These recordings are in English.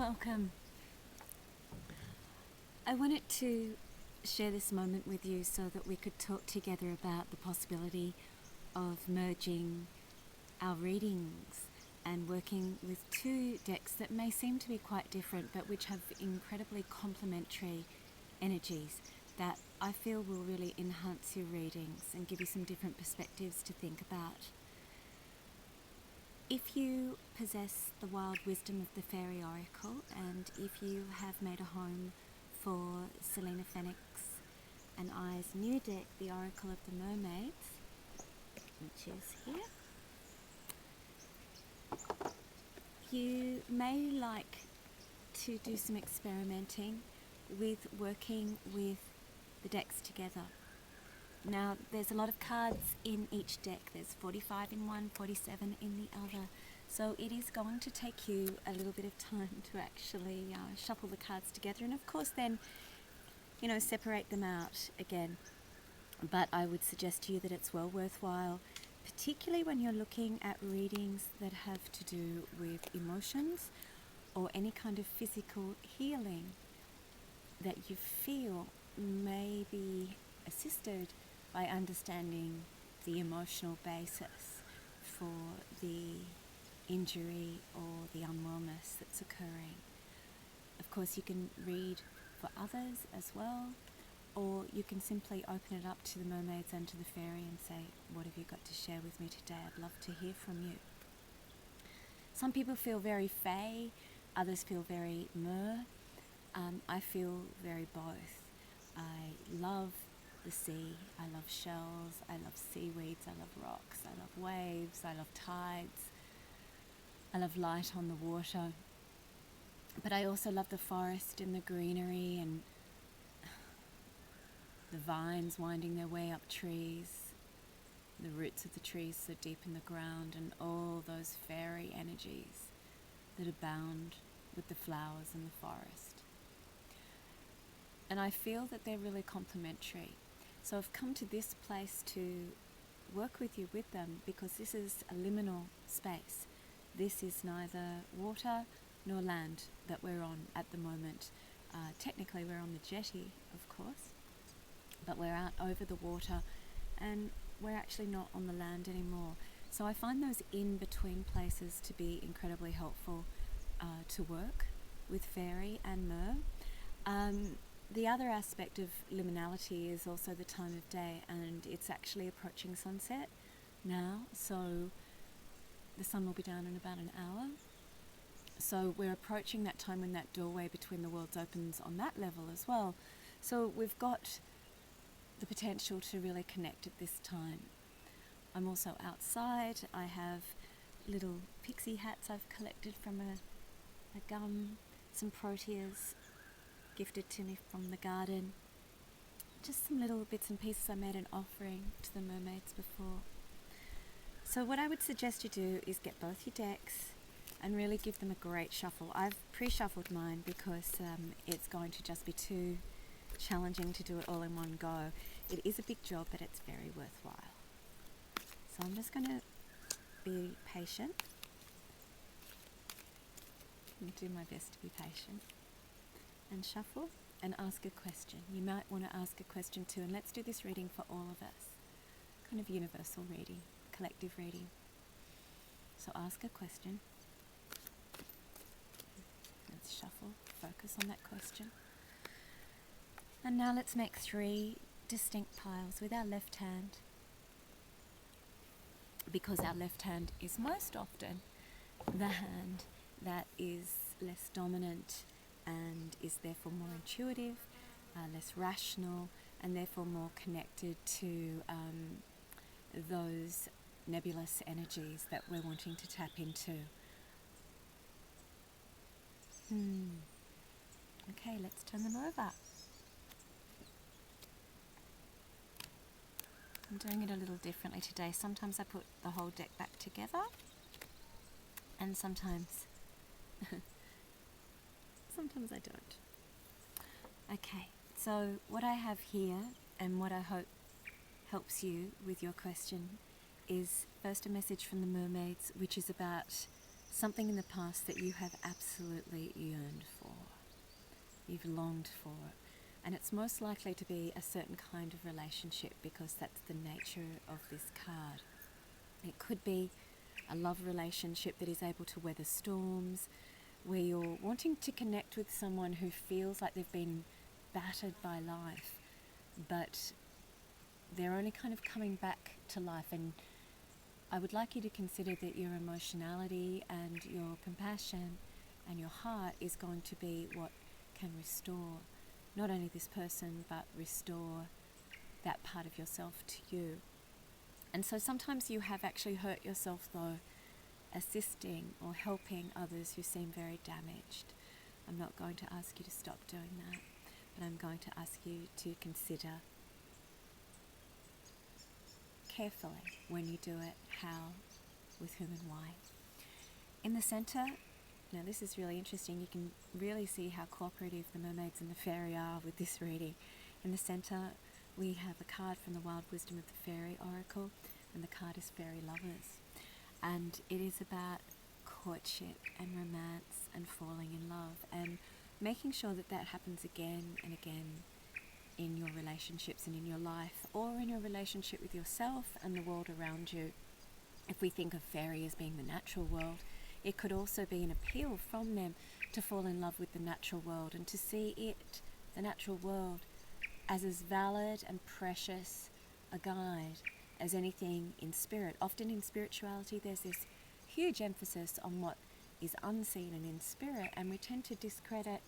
welcome. I wanted to share this moment with you so that we could talk together about the possibility of merging our readings and working with two decks that may seem to be quite different but which have incredibly complementary energies that I feel will really enhance your readings and give you some different perspectives to think about. If you possess the wild wisdom of the Fairy Oracle, and if you have made a home for Selena Fenwick's and I's new deck, the Oracle of the Mermaids, which is here, you may like to do some experimenting with working with the decks together. Now, there's a lot of cards in each deck. There's 45 in one, 47 in the other. So it is going to take you a little bit of time to actually shuffle the cards together. And of course then, separate them out again. But I would suggest to you that it's well worthwhile, particularly when you're looking at readings that have to do with emotions or any kind of physical healing that you feel may be assisted by understanding the emotional basis for the injury or the unwellness that's occurring. Of course, you can read for others as well, or you can simply open it up to the mermaids and to the fairy and say, what have you got to share with me today? I'd love to hear from you. Some people feel very fae, others feel very mer. I feel very both. I love the sea, I love shells, I love seaweeds, I love rocks, I love waves, I love tides, I love light on the water. But I also love the forest and the greenery and the vines winding their way up trees, the roots of the trees so deep in the ground, and all those fairy energies that abound with the flowers in the forest. And I feel that they're really complementary. So I've come to this place to work with you with them because this is a liminal space. This is neither water nor land that we're on at the moment. Technically we're on the jetty, of course, but we're out over the water and we're actually not on the land anymore. So I find those in-between places to be incredibly helpful to work with fairy and mer. The other aspect of liminality is also the time of day, and it's actually approaching sunset now, so the sun will be down in about an hour. So we're approaching that time when that doorway between the worlds opens on that level as well. So we've got the potential to really connect at this time. I'm also outside. I have little pixie hats I've collected from a gum, some proteas gifted to me from the garden. Just some little bits and pieces I made an offering to the mermaids before. So what I would suggest you do is get both your decks and really give them a great shuffle. I've pre-shuffled mine because it's going to just be too challenging to do it all in one go. It is a big job, but it's very worthwhile. So I'm just going to be patient and do my best to be patient and shuffle and ask a question. You might want to ask a question too, and let's do this reading for all of us. Kind of universal reading, collective reading. So ask a question. Let's shuffle, focus on that question. And now let's make 3 distinct piles with our left hand, because our left hand is most often the hand that is less dominant and is therefore more intuitive, less rational, and therefore more connected to those nebulous energies that we're wanting to tap into. Okay, let's turn them over. I'm doing it a little differently today. Sometimes I put the whole deck back together, and sometimes I don't. Okay, so what I have here, and what I hope helps you with your question, is first a message from the mermaids, which is about something in the past that you have absolutely yearned for, you've longed for, and it's most likely to be a certain kind of relationship because that's the nature of this card. It could be a love relationship that is able to weather storms, where you're wanting to connect with someone who feels like they've been battered by life, but they're only kind of coming back to life. And I would like you to consider that your emotionality and your compassion and your heart is going to be what can restore not only this person, but restore that part of yourself to you. And so sometimes you have actually hurt yourself, though, assisting or helping others who seem very damaged. I'm not going to ask you to stop doing that, but I'm going to ask you to consider carefully when you do it, how, with whom and why. In the center, now this is really interesting, you can really see how cooperative the mermaids and the fairy are with this reading. In the center we have a card from the Wild Wisdom of the Fairy Oracle, and the card is Fairy Lovers. And it is about courtship and romance and falling in love and making sure that that happens again and again in your relationships and in your life, or in your relationship with yourself and the world around you. If we think of fairy as being the natural world, it could also be an appeal from them to fall in love with the natural world and to see it, the natural world, as valid and precious a guide as anything in spirit. Often in spirituality there's this huge emphasis on what is unseen and in spirit, and we tend to discredit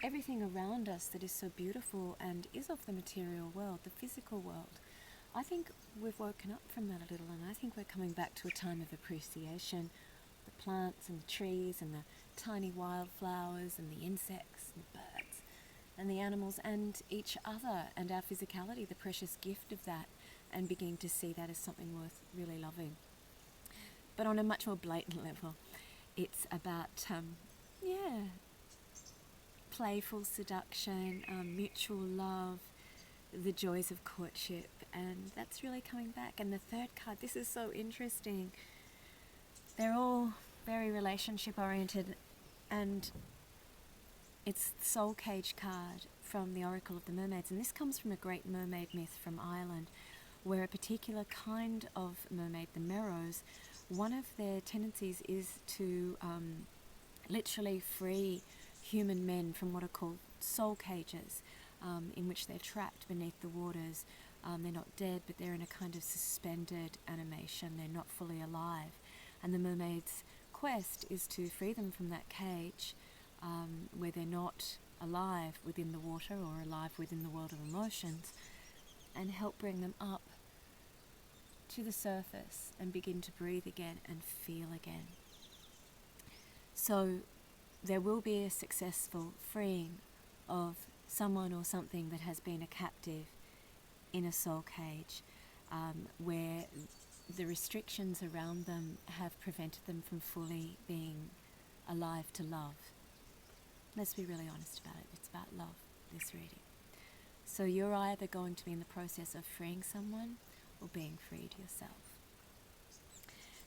everything around us that is so beautiful and is of the material world, the physical world. I think we've woken up from that a little, and I think we're coming back to a time of appreciation. The plants and the trees and the tiny wildflowers and the insects and the birds and the animals and each other and our physicality, the precious gift of that, and beginning to see that as something worth really loving. But on a much more blatant level, it's about, playful seduction, mutual love, the joys of courtship, and that's really coming back. And the third card, this is so interesting. They're all very relationship oriented, and it's the Soul Cage card from the Oracle of the Mermaids, and this comes from a great mermaid myth from Ireland, where a particular kind of mermaid, the Merrows, one of their tendencies is to literally free human men from what are called soul cages, in which they're trapped beneath the waters. They're not dead, but they're in a kind of suspended animation. They're not fully alive. And the mermaid's quest is to free them from that cage, where they're not alive within the water or alive within the world of emotions, and help bring them up to the surface and begin to breathe again and feel again. So there will be a successful freeing of someone or something that has been a captive in a soul cage, where the restrictions around them have prevented them from fully being alive to love. Let's be really honest about it. It's about love, this reading. So you're either going to be in the process of freeing someone or being freed yourself.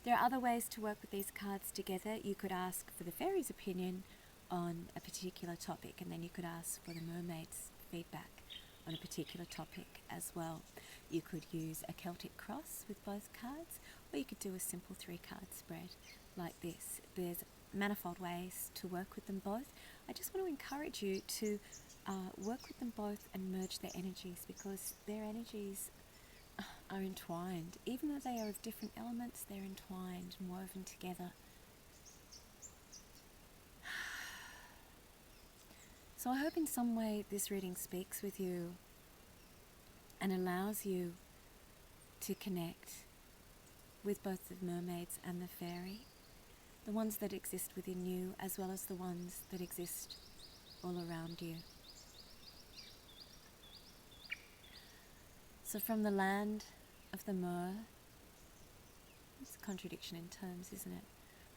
There are other ways to work with these cards together. You could ask for the fairy's opinion on a particular topic, and then you could ask for the mermaid's feedback on a particular topic as well. You could use a Celtic cross with both cards, or you could do a simple 3-card spread like this. There's manifold ways to work with them both. I just want to encourage you to work with them both and merge their energies, because their energies are entwined. Even though they are of different elements, they're entwined and woven together. So I hope in some way this reading speaks with you and allows you to connect with both the mermaids and the fairy, the ones that exist within you as well as the ones that exist all around you. So from the land of the mer, it's a contradiction in terms, isn't it?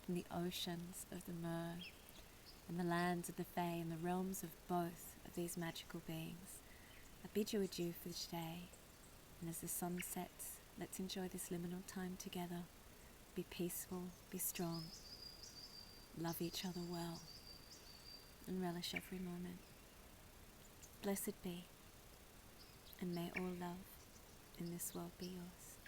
From the oceans of the mer and the lands of the fae and the realms of both of these magical beings, I bid you adieu for today, and as the sun sets, let's enjoy this liminal time together. Be peaceful, be strong, love each other well, and relish every moment. Blessed be, and may all love in this world be yours.